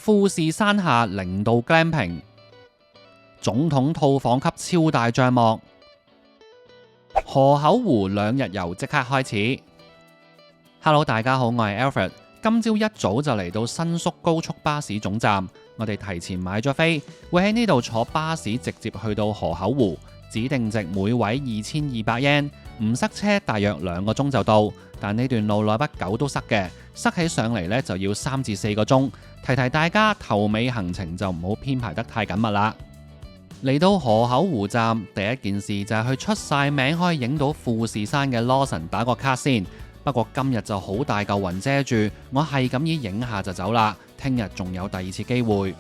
富士山下0度 glamping， 總統套房級超大帳幕，河口湖2日遊即刻開始。Hello， 大家好，我係 Alfred。今朝一早就嚟到新宿高速巴士總站，我哋提前買咗飛，會喺呢度坐巴士直接去到河口湖，指定值每位2200 yen， 唔塞車大約2個鐘就到。但呢段路耐不久都塞嘅，塞起上嚟呢就要3至4個鐘。提提大家頭尾行程就唔好編排得太緊密啦。嚟到河口湖站，第一件事就係去出晒名可以影到富士山嘅 Lawson 打個卡先。不過今日就好大嚿雲遮住，我係咁依影下就走啦。聽日仲有第2次機會。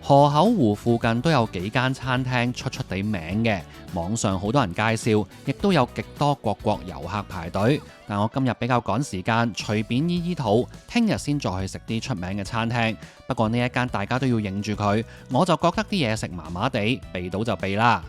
河口湖附近都有幾間餐廳出地名嘅，網上好多人介紹，亦都有極多各國遊客排隊。但我今日比較趕時間，隨便醫肚，聽日先再去食啲出名嘅餐廳。不過呢一間大家都要認住佢，我就覺得啲嘢食麻麻地，避到就避啦。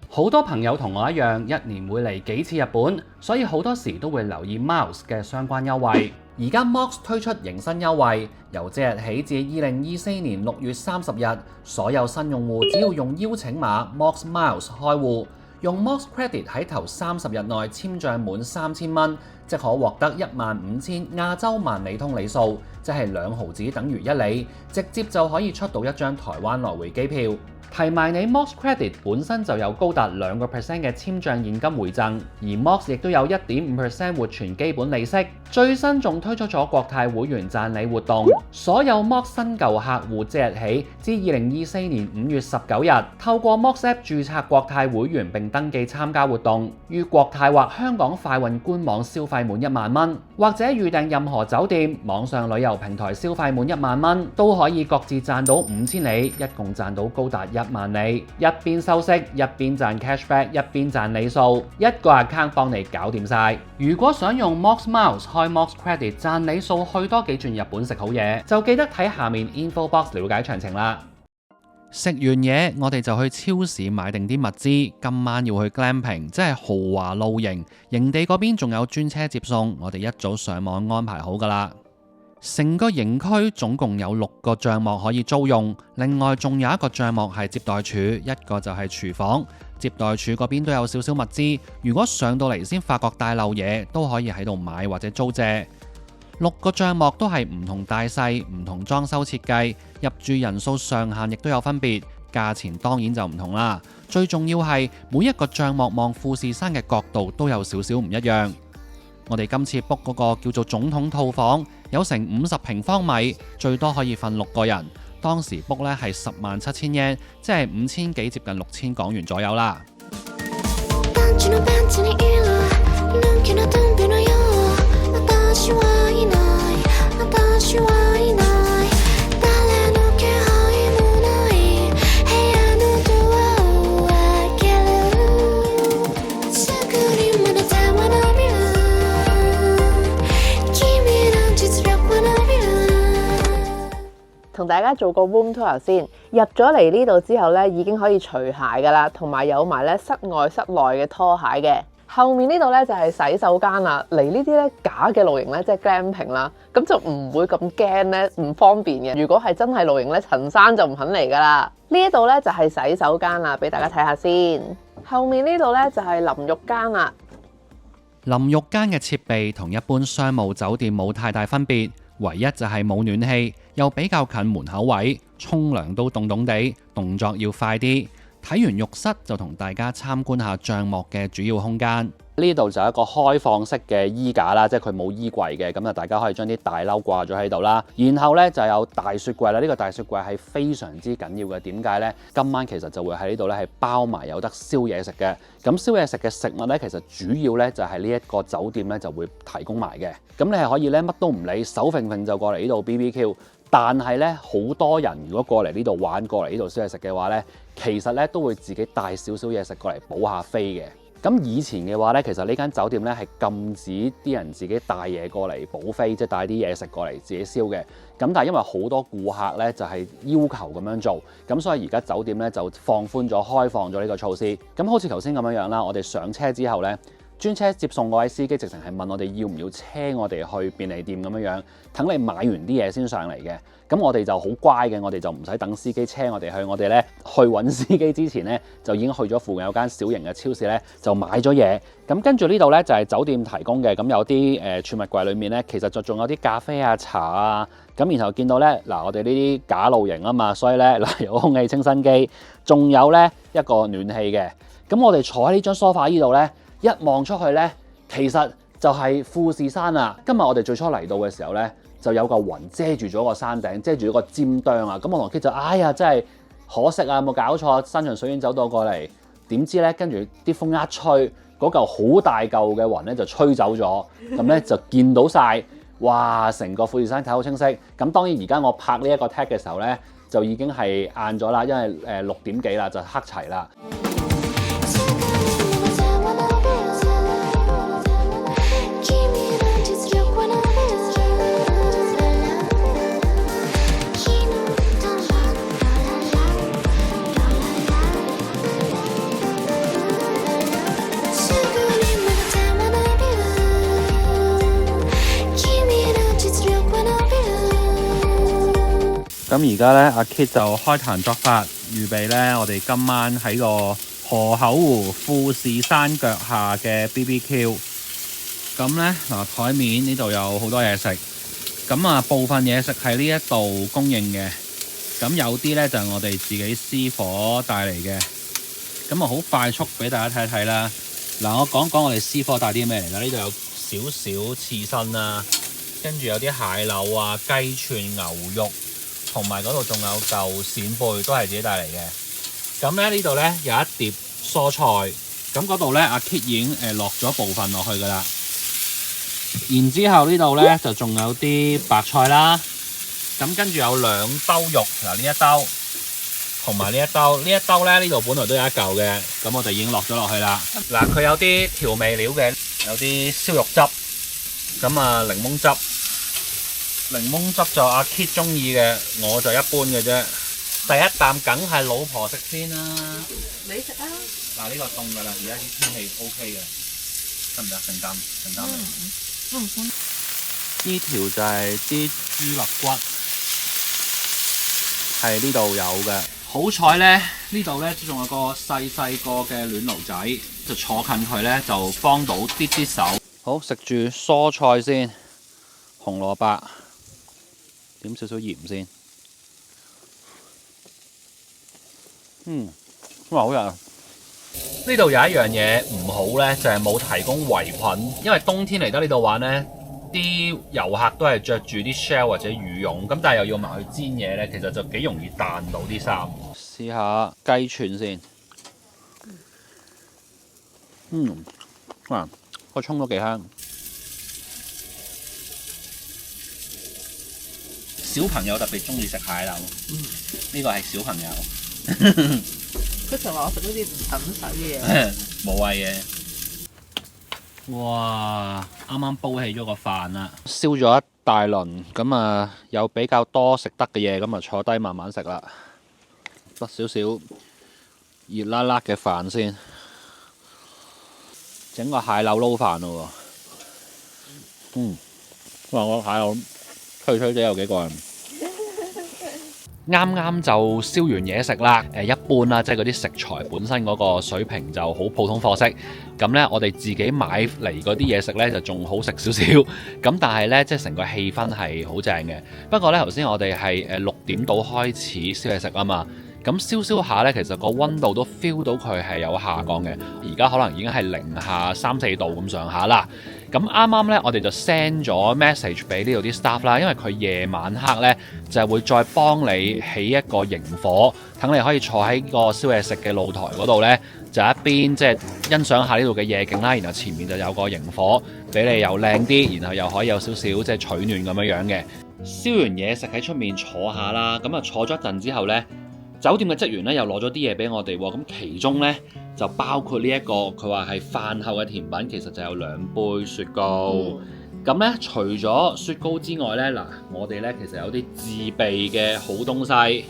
好多朋友同我一樣，一年會嚟幾次日本，所以好多時都會留意 Miles 嘅相關優惠。而家 Mox 推出迎新優惠，由即日起至2024年6月30日，所有新用戶只要用邀請碼 Mox Miles 開戶，用 Mox Credit 喺頭30日內簽帳滿3000蚊，即可獲得15000亞洲萬里通里數，即係2毫子等於1里，直接就可以出到一張台灣來回機票。提埋你 Mox Credit 本身就有高達2% 嘅簽帳現金回贈，而 Mox 亦都有1.5% 活存基本利息。最新仲推出咗國泰會員讚禮活動，所有 Mox 新舊客戶即日起至2024年5月19日，透過 Mox App 註冊國泰會員並登記參加活動，於國泰或香港快運官網消費滿1萬蚊，或者預訂任何酒店、網上旅遊平台消費滿1萬蚊，都可以各自賺到5000里，一共賺到高達1萬里，一邊收息一邊賺 cashback， 一邊賺里數，一個 account 幫你搞掂晒。如果想用 Mox Miles 開 Mox Credit 賺里數去多幾轉日本食好嘢，就記得睇下面 info box 了解詳情啦。食完嘢，我哋就去超市買定啲物資，今晚要去 glamping， 即係豪華露營。營地嗰邊仲有專車接送，我哋一早上網安排好噶啦。成個營區總共有6個帳幕可以租用，另外仲有一個帳幕係接待處，一個就係廚房。接待處嗰邊都有少少物資，如果上到嚟先發覺帶漏嘢，都可以喺度買或者租借。6個帳幕都係唔同大細、唔同裝修設計，入住人數上限亦都有分別，價錢當然就唔同啦。最重要係每一個帳幕望富士山嘅角度都有少少唔一樣。我哋今次 book 嗰個叫做總統套房，有成50平方米，最多可以瞓6個人。當時 book 咧係107000 yen， 即係5000幾接近6000港元左右啦。同大家做個 room tour 先，入咗嚟呢度之後咧，已經可以除鞋噶啦，同埋有埋咧室外室內嘅拖鞋嘅。後面呢度咧就係洗手間啦。嚟呢啲咧假嘅露營咧，即係 glamping 啦，咁就唔會咁驚咧，唔方便嘅。如果係真係露營咧，陳生就唔肯嚟噶啦。呢一度咧就係洗手間啦，俾大家睇下先。後面呢度咧就係淋浴間啦。淋浴間嘅設備同一般商務酒店冇太大分別。唯一就係冇暖氣，又比較近門口位，沖涼都凍凍地，動作要快啲。睇完浴室就同大家參觀下帳幕嘅主要空間。呢度就係一個開放式嘅衣架啦，即係佢冇衣櫃嘅，咁啊大家可以將啲大褸掛咗喺度啦。然後呢就有大雪櫃啦，呢個大雪櫃係非常之緊要嘅。點解呢？今晚其實就會喺呢度呢係包埋有得燒嘢食嘅。咁燒嘢食嘅食物呢，其實主要呢就係呢一個酒店呢就會提供埋嘅。咁你係可以呢乜都唔理，手揈揈就過嚟呢度 BBQ。但係呢，好多人如果過嚟呢度玩，過嚟呢度燒嘢食嘅話呢，其實呢都會自己帶少少嘢食過嚟補下飛嘅。咁以前嘅話呢，其實呢間酒店呢係禁止啲人自己帶嘢過嚟補飛，即係帶啲嘢食過嚟自己燒嘅。咁但係因為好多顧客呢就係要求咁樣做，咁所以而家酒店呢就放寬咗、開放咗呢個措施。咁好似頭先咁樣啦，我哋上車之後呢，專車接送嗰位司機直情係問我哋要唔要車我哋去便利店咁樣，等你買完啲嘢先上嚟嘅。咁我哋就好乖嘅，我哋就唔使等司機車我哋去，我哋咧去揾司機之前咧就已經去咗附近有間小型嘅超市咧就買咗嘢。咁跟住呢度咧就係酒店提供嘅，咁有啲儲物櫃裏面咧其實就仲有啲咖啡啊、茶啊。咁然後見到咧嗱，我哋呢啲假露營啊嘛，所以咧嗱有空氣清新機，仲有咧一個暖氣嘅。咁我哋坐喺呢張梳化呢度咧，一望出去咧，其實就係富士山啊！今日我哋最初嚟到嘅時候咧，就有嚿雲遮住咗個山頂，遮住咗個尖端啊！咁我同 Kit 就哎呀，真係可惜啊！冇搞錯，山長水遠走到過嚟，點知咧跟住啲風一吹，嗰嚿好大嚿嘅雲咧就吹走咗，咁咧就見到晒，哇！成個富士山睇好清晰。咁當然而家我拍呢一個 tag 嘅時候咧，就已經係晏咗啦，因為6點幾啦，就黑齊啦。咁而家咧，阿 Kit 就開壇作法，預備咧，我哋今晚喺個河口湖富士山腳下嘅 BBQ。咁咧嗱，台面呢度有好多嘢食，咁啊部分嘢食係呢一度供應嘅，咁有啲咧就係我哋自己私伙帶嚟嘅。咁啊好快速俾大家睇睇啦。嗱，我講講我哋私伙帶啲咩嚟啦？呢度有少少刺身啊，跟住有啲蟹柳啊、雞串、牛肉。同埋嗰度仲有嚿扇貝，都係自己帶嚟嘅。咁咧呢度咧有一碟蔬菜，咁嗰度咧阿 Kit 已經落咗部分落去噶啦。然之後呢度咧就仲有啲白菜啦。咁跟住有2兜肉，嗱呢一兜同埋呢一兜，呢一兜咧呢度本來都有一嚿嘅，咁我哋已經落咗落去啦。嗱，佢有啲調味料嘅，有啲燒肉汁，咁啊檸檬汁。檸檬汁就阿 Kit 中意嘅，我就一般嘅啫。第一啖梗係老婆食先啦。你食啊？嗱，呢個凍㗎啦，而家啲天氣 OK 嘅，得唔得？成啖成啖嚟。呢條就係啲豬肋骨，係呢度有嘅。好彩咧，呢度咧仲有個細個嘅暖爐仔，就坐近佢咧就幫到啲手。好，食住蔬菜先，紅蘿蔔。點少少鹽先，哇好呀！呢度有一樣嘢唔好呢，就係冇提供圍裙，因為冬天嚟得呢度玩呢，啲遊客都係着住啲 shell 或者羽絨，咁但係又要埋去煎嘢呢，其實就幾容易彈到啲衫。試下雞串先，哇個葱都幾香。小朋友特別中意食蟹柳，呢個係小朋友。佢成日話我食呢啲唔等使嘅嘢，冇謂嘅。哇！啱啱煲起咗個飯啦，燒咗一大輪，咁啊有比較多食得嘅嘢，咁啊坐低慢慢食啦。得少少熱辣辣嘅飯先，整個蟹柳撈飯咯喎。哇！個蟹柳脆脆地有幾個人。啱啱就燒完嘢食啦，一般啦，即係嗰啲食材本身嗰個水平就好普通貨色。咁呢，我哋自己買嚟嗰啲嘢食呢，就仲好食少少。咁但係呢，即係成個氣氛係好正嘅。不過呢，頭先我哋係6點到開始燒嘢食啊嘛。咁燒下呢，其實個溫度都 feel 到佢係有下降嘅。而家可能已經係零下3、4度咁上下啦。咁啱啱呢，我哋就 send 咗 message 俾呢度啲 staff 啦，因為佢夜晚黑呢，就係會再幫你起一個營火，等你可以坐喺個燒嘢食嘅露台嗰度呢，就一邊即係欣賞下呢度嘅夜景啦，然後前面就有個營火俾你又靚啲，然後又可以有少少即係取暖咁樣嘅。燒完嘢食喺出面坐下啦，咁啊坐咗一陣之後呢，酒店嘅職員咧又攞咗啲嘢俾我哋喎，咁其中咧就包括呢一個，佢話係飯後嘅甜品，其實就有2杯雪糕，咁咧，除咗雪糕之外咧，嗱，我哋咧其實有啲自備嘅好東西，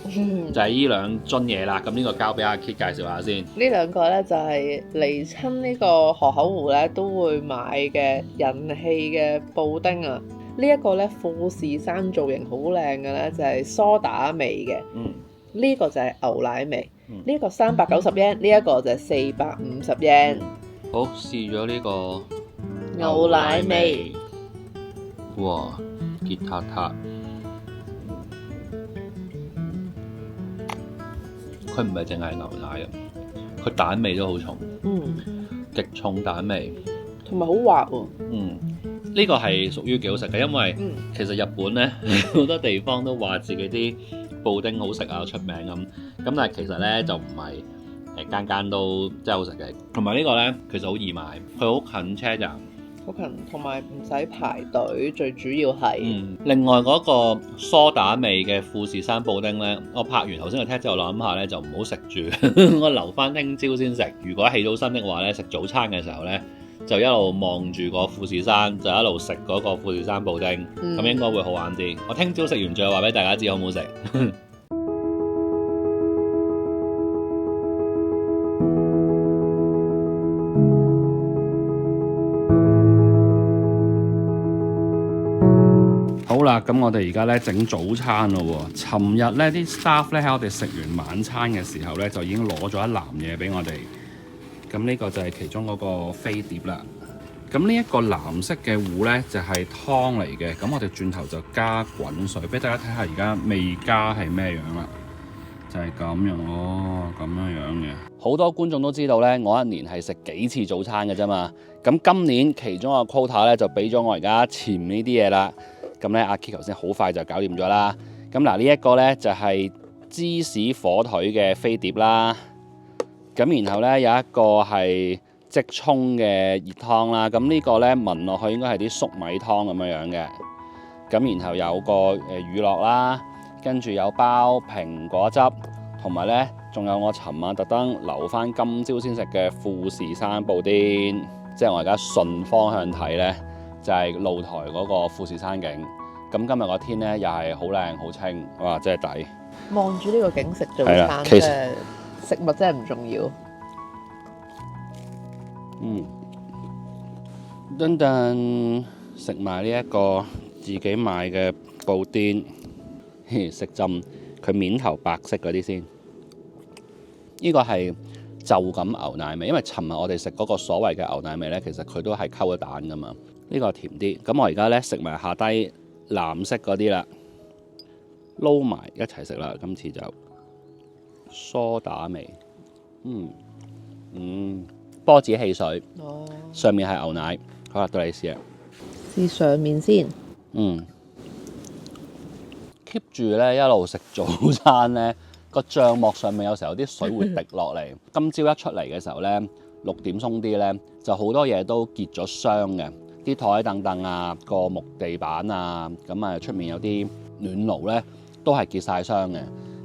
就係呢兩樽嘢啦。咁呢個交俾阿 Kit 介紹下先。呢兩個咧就係嚟親呢個河口湖咧都會買嘅人氣嘅布丁啊！呢一個咧富士山造型好靚嘅咧就係梳打味嘅，呢個就係牛奶味，呢個390 yen，呢一個就係450 yen。好，試咗呢個牛奶味。哇，結塔塔，佢唔係淨係牛奶啊，佢蛋味都好重，極重蛋味，同埋好滑喎。呢個係屬於幾好食嘅，因為其實日本咧好多地方都話自己啲布丁好食啊，出名咁，但係其實咧就唔係間間都真係好食嘅。同埋呢個咧其實好易買，佢好近車站。好近，同埋唔使排隊，最主要係。另外嗰個梳打味嘅富士山布丁呢，我拍完頭先個 test 之後諗下呢，就唔好食住，我留翻聽朝先食。如果起到身的話呢，食早餐嘅時候呢，就一路望住個富士山，就一路食嗰個富士山布丁，咁應該會好玩啲。我聽朝食完再話俾大家知好唔好食。好啦，咁我哋而家咧整早餐咯喎。尋日咧啲 staff 咧喺我哋食完晚餐嘅時候咧，就已經攞咗一籃嘢俾我哋。咁呢個就係其中嗰個飛碟啦。咁呢一個藍色嘅壺咧就係湯嚟嘅。咁我哋轉頭就加滾水俾大家睇下，而家未加係咩樣啦？就係咁樣哦，咁樣嘅。好多觀眾都知道咧，我一年係食幾次早餐嘅啫嘛。咁今年其中一個 quota 咧就俾咗我而家前呢啲嘢啦。咁咧，阿 Kit 頭先好快就搞掂咗啦。咁嗱，呢一個咧就係芝士火腿嘅飛碟啦。咁然後咧有一個係即沖嘅熱湯啦。咁呢個咧聞落去應該係啲粟米湯咁樣嘅。咁然後有個乳酪啦，跟住有包蘋果汁，同埋咧仲有我尋晚特登留翻今朝先食嘅富士山布丁。即係我而家順方向睇咧，就係露台嗰個富士山景。咁今日個天咧又係好靚好清，哇！真係抵。望住呢個景食早餐，即係食物真係唔重要。等等食埋呢一個自己買嘅布丁，食浸佢面頭白色嗰啲先。呢個係就咁牛奶味，因為尋日我哋食嗰個所謂嘅牛奶味咧，其實佢都係溝咗蛋噶嘛。呢個甜啲，咁我而家咧食埋下低藍色嗰啲啦，撈埋一齊食啦。今次就梳打味，波子汽水，上面係牛奶。好啦，到你試啊！試上面先。keep 住咧一路食早餐咧，個帳幕上面有時候有啲水會滴落嚟。今朝一出嚟嘅時候咧，6點鬆啲咧，就好多嘢都結咗霜嘅。啲台凳凳啊，個木地板啊，咁啊出面有啲暖爐咧，都係結晒霜嘅。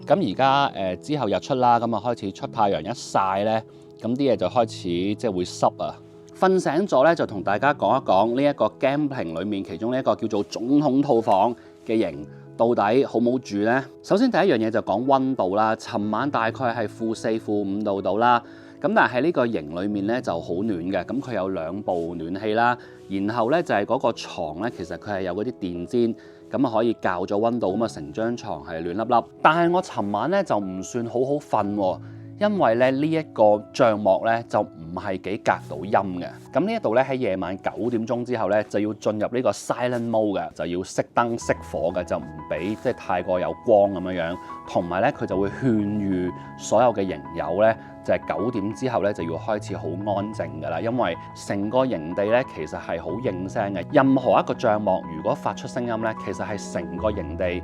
咁而家之後日出啦，咁啊開始出太陽一曬咧，咁啲嘢就開始即係會濕啊。瞓醒咗咧，就同大家講一講呢一個 camping 裏面其中呢一個叫做總統套房嘅營到底好唔好住呢？首先第一樣嘢就講溫度啦，尋晚大概係-4、-5度度啦。咁但係呢個營裏面咧就好暖嘅，咁佢有2部暖氣啦，然後咧就係嗰個牀咧，其實佢係有嗰啲電氈，咁啊可以校咗溫度，咁啊成張床係暖粒粒。但係我尋晚咧就唔算好好瞓喎，因為咧呢一個帳幕咧就唔係幾隔到音嘅。咁呢一度咧喺夜晚9點鐘之後咧就要進入呢個 silent mode 嘅，就要熄燈熄火嘅，就唔俾即係太過有光咁樣樣。同埋咧佢就會勸喻所有嘅營友咧，就係9點之後咧就要開始好安靜㗎啦，因為成個營地咧其實係好應聲嘅。任何一個帳幕如果發出聲音咧，其實係成個營地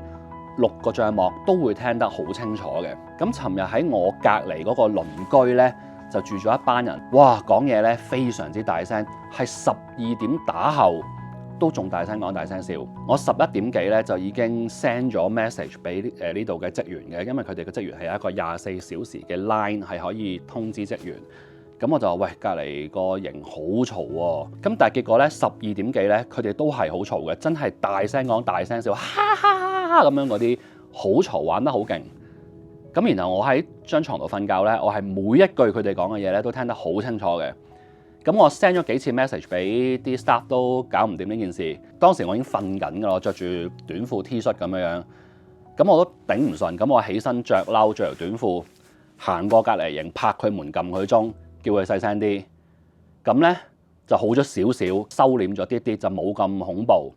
6個帳幕都會聽得好清楚嘅。咁尋日喺我隔離嗰個鄰居咧，就住咗一班人，哇講嘢咧非常之大聲，係12點打後都仲大聲講大聲笑。我11點幾咧就已經 send 咗 message 俾呢度嘅職員嘅，因為佢哋嘅職員係有一個24小時嘅 line 係可以通知職員。咁我就話喂，隔離個營好嘈喎。咁但係結果咧12點幾咧，佢哋都係好嘈嘅，真係大聲講大聲笑，哈哈哈哈咁樣嗰啲，好嘈，玩得好勁。咁然後我喺張床度瞓覺咧，我係每一句佢哋講嘅嘢咧都聽得好清楚嘅。咁我 send 咗幾次 message 俾啲 staff 都搞唔掂呢件事。當時我已經瞓緊㗎啦，着住短褲 T 恤咁樣，咁我都頂唔順。咁我起身着褸着條短褲行過隔離營，拍佢門撳佢鐘，叫佢細聲啲。咁咧就好咗少少，收斂咗啲啲，就冇咁恐怖。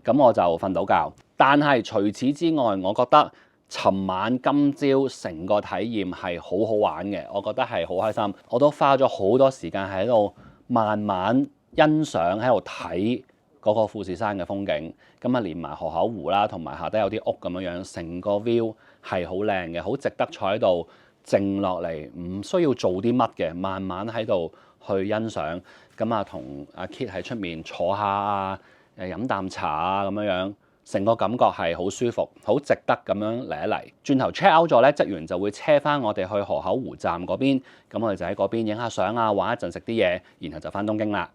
咁我就瞓到覺。但係除此之外，我覺得尋晚今朝成個體驗係好好玩嘅，我覺得係好開心。我都花咗好多時間喺度慢慢欣賞，喺度睇嗰個富士山嘅風景。咁啊，連埋河口湖啦，同埋下底有啲屋咁樣樣，成個 view 係好靚嘅，好值得坐喺度靜落嚟，唔需要做啲乜嘅，慢慢喺度去欣賞。咁啊，同阿 Kit 喺出面坐下啊，飲啖茶啊咁樣樣。成個感覺係好舒服，好值得咁樣嚟一嚟。轉頭 check out 咗咧，職員就會車翻我哋去河口湖站嗰邊。咁我哋就喺嗰邊影下相啊，玩一陣，食啲嘢，然後就翻東京啦。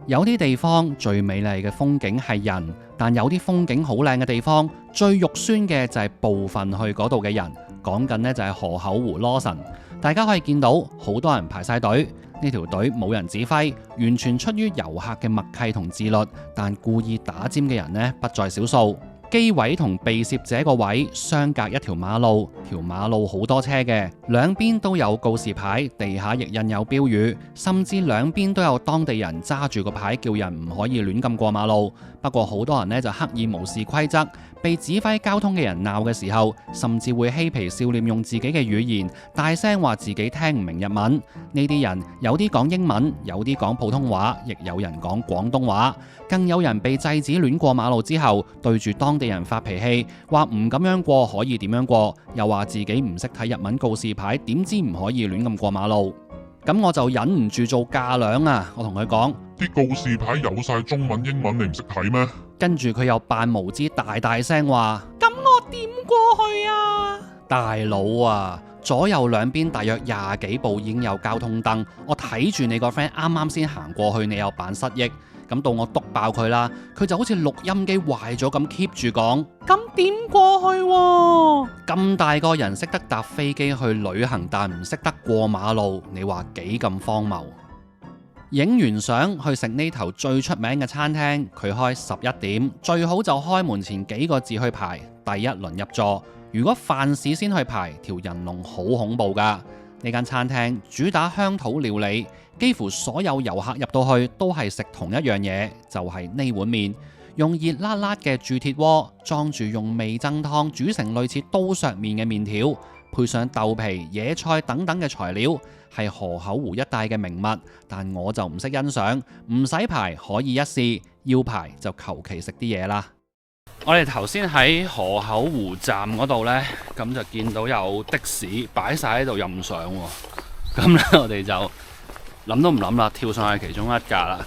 有啲地方最美麗嘅風景係人，但有啲風景好靚嘅地方，最肉酸嘅就係部分去嗰度嘅人。講緊呢就係河口湖 Lawson。大家可以見到好多人排晒隊。呢條隊冇人指揮，完全出於遊客嘅默契同自律，但故意打尖嘅人呢不在少數。機位同被攝者個位相隔一條馬路，條馬路好多車嘅，兩邊都有告示牌，地下亦印有標語，甚至兩邊都有當地人揸住個牌叫人唔可以亂咁過馬路。不過好多人呢就刻意無視規則，被指揮交通嘅人鬧嘅時候，甚至會嬉皮笑臉用自己嘅語言大聲話自己聽唔明日文。呢啲人有啲講英文，有啲講普通話，亦有人講廣東話，更有人被制止亂過馬路之後，對住當地人發脾氣，話唔咁樣過可以點樣過，又話自己唔識睇日文告示牌，點知唔可以亂咁過馬路。咁我就忍唔住做架梁啊！我同佢講：啲告示牌有晒中文英文，你唔識睇咩？跟住佢又扮無知，大聲話：咁我點過去啊？大佬啊！左右兩邊大約20幾步已經有交通燈，我睇住你個 friend 啱啱先行過去，你又扮失憶，咁到我篤爆佢啦，佢就好似錄音機壞咗咁 keep 住講，咁點過去喎？咁大個人識得搭飛機去旅行，但唔識得過馬路，你話幾咁荒謬？影完相去食呢頭最出名嘅餐廳，佢開11點，最好就開門前幾個字去排第一輪入座。如果飯市先去排，條人龍好恐怖㗎。呢間餐廳主打鄉土料理，幾乎所有遊客入到去都係食同一樣嘢，就係呢碗麵，用熱辣辣嘅鑄鐵鍋裝住用味噌湯煮成類似刀削麵嘅麵條，配上豆皮、野菜等等嘅材料，係河口湖一帶嘅名物。但我就唔識欣賞，唔使排可以一試，要排就求其食啲嘢啦。我哋頭先喺河口湖站嗰度呢，咁就見到有的士擺晒喺度任上喎。咁呢，我哋就諗都唔諗啦，跳上去其中一架啦。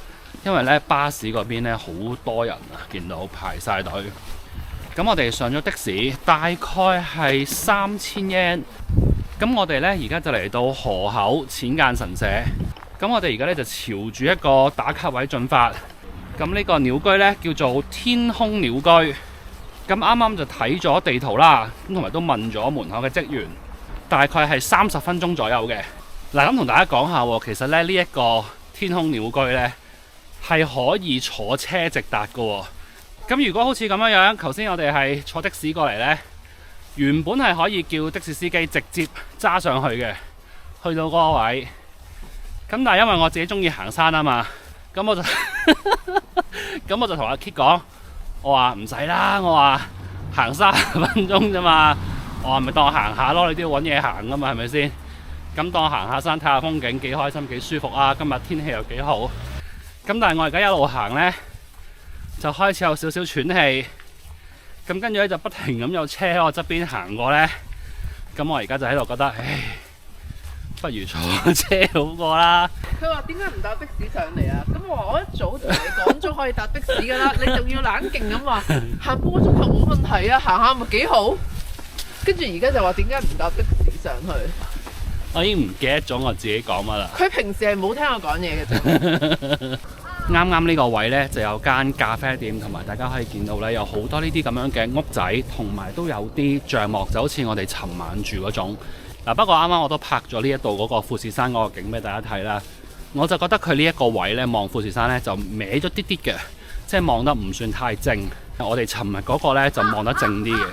因為呢巴士嗰邊呢好多人啊，見到排晒隊。咁我哋上咗的士，大概係3000 yen。咁我哋呢而家就嚟到河口淺間神社。咁我哋而家呢就朝住一個打卡位進發。咁呢個鳥居呢叫做天空鳥居。咁啱啱就睇咗地圖啦，咁同埋都問咗門口嘅職員，大概係30分鐘左右嘅。嗱，咁同大家講下喎，其實咧呢一個天空鳥居呢係可以坐車直達嘅。咁如果好似咁樣，頭先我哋係坐的士過嚟呢，原本係可以叫的士司機直接揸上去嘅，去到嗰個位。咁但係因為我自己中意行山啊嘛，咁我就咁我就同阿 Kit 講。我話唔使啦，我話行30分鐘啫嘛，我話咪當行下咯，你都要揾嘢行噶嘛，係咪先？咁當行下山睇下風景，幾開心幾舒服啊！今日天氣又幾好，咁但係我而家一路行呢，就開始有少少喘氣，咁跟住咧就不停咁有車喺我側邊行過呢。咁我而家就喺度覺得，唉，不如坐車好過啦。佢話點解唔搭的士上嚟啊？咁我話我一早同你講咗可以搭的士噶啦，你仲要冷勁咁話行半個鐘頭冇問題啊，行下咪幾好。跟住而家就話點解唔搭的士上去？我已經唔記得咗我自己講乜啦。佢平時係冇聽我講嘢嘅啫。啱啱呢個位呢，就有間咖啡店，同埋大家可以見到呢，有好多呢啲咁樣嘅屋仔，同埋都有啲帳幕，就好似我哋尋晚住嗰種。嗱，不過啱啱我都拍咗呢一度嗰個富士山嗰個景俾大家睇啦。我就覺得佢呢一個位呢，望富士山呢，就歪咗啲啲嘅，即係望得唔算太正。我哋尋日嗰個呢，就望得正啲嘅。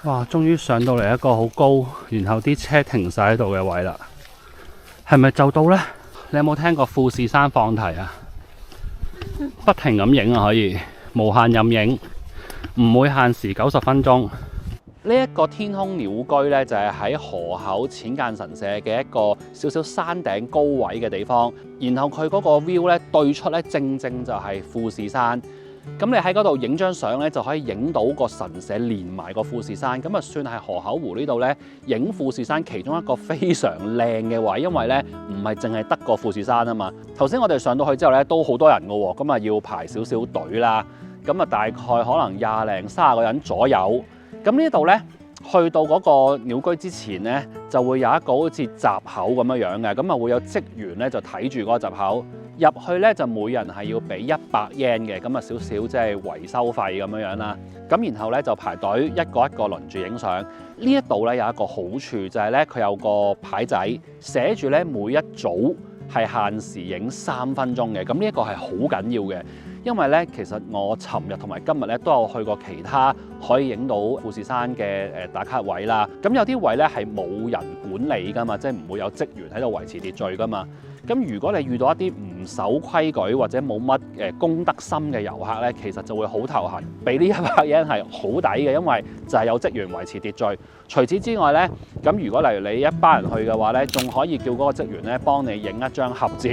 哇！終於上到嚟一個好高，然後啲車停晒喺度嘅位啦。係咪就到呢？你有冇聽過富士山放題啊？不停咁影啊，可以無限任影，唔會限時90分鐘。呢一個天空鳥居呢，就係喺河口淺間神社嘅一個少少山頂高位嘅地方，然後佢嗰個 view 呢，對出呢，正正就係富士山。咁你喺嗰度影張相呢，就可以影到個神社連埋個富士山，咁啊算係河口湖呢度呢，影富士山其中一個非常靚嘅位，因為呢唔係淨係得個富士山啊嘛。頭先我哋上到去之後呢，都好多人㗎喎，咁啊要排少少隊啦，咁啊大概可能20零30個人左右。咁呢度呢，去到嗰個鳥居之前呢，就會有一個好似閘口咁樣樣嘅，咁啊會有職員呢，就睇住嗰個閘口。入去咧就每人係要俾100 yen 嘅，咁啊少少即係維修費咁樣樣啦。咁然後咧就排隊一個一個輪住影相。呢一度咧有一個好處就係咧佢有個牌仔寫住咧每一組係限時影3分鐘嘅。咁呢一個係好緊要嘅，因為咧其實我尋日同埋今日咧都有去過其他可以影到富士山嘅打卡位啦。咁有啲位咧係冇人管理㗎嘛，即係唔會有職員喺度維持秩序㗎嘛。咁如果你遇到一啲唔守規矩或者冇乜公德心嘅遊客咧，其實就會好頭痕。俾呢100 yen係好抵嘅，因為就係有職員維持秩序。除此之外咧，咁如果例如你一班人去嘅話咧，仲可以叫嗰個職員咧幫你影一張合照。今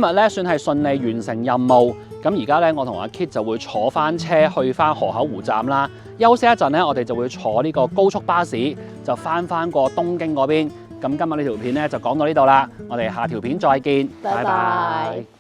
日咧算係順利完成任務。咁而家咧我同阿 Kit 就會坐翻車去翻河口湖站啦。休息一陣咧，我哋就會坐呢個高速巴士就翻過東京嗰邊。咁今日呢條片咧就講到呢度啦，我哋下條片再見，拜拜。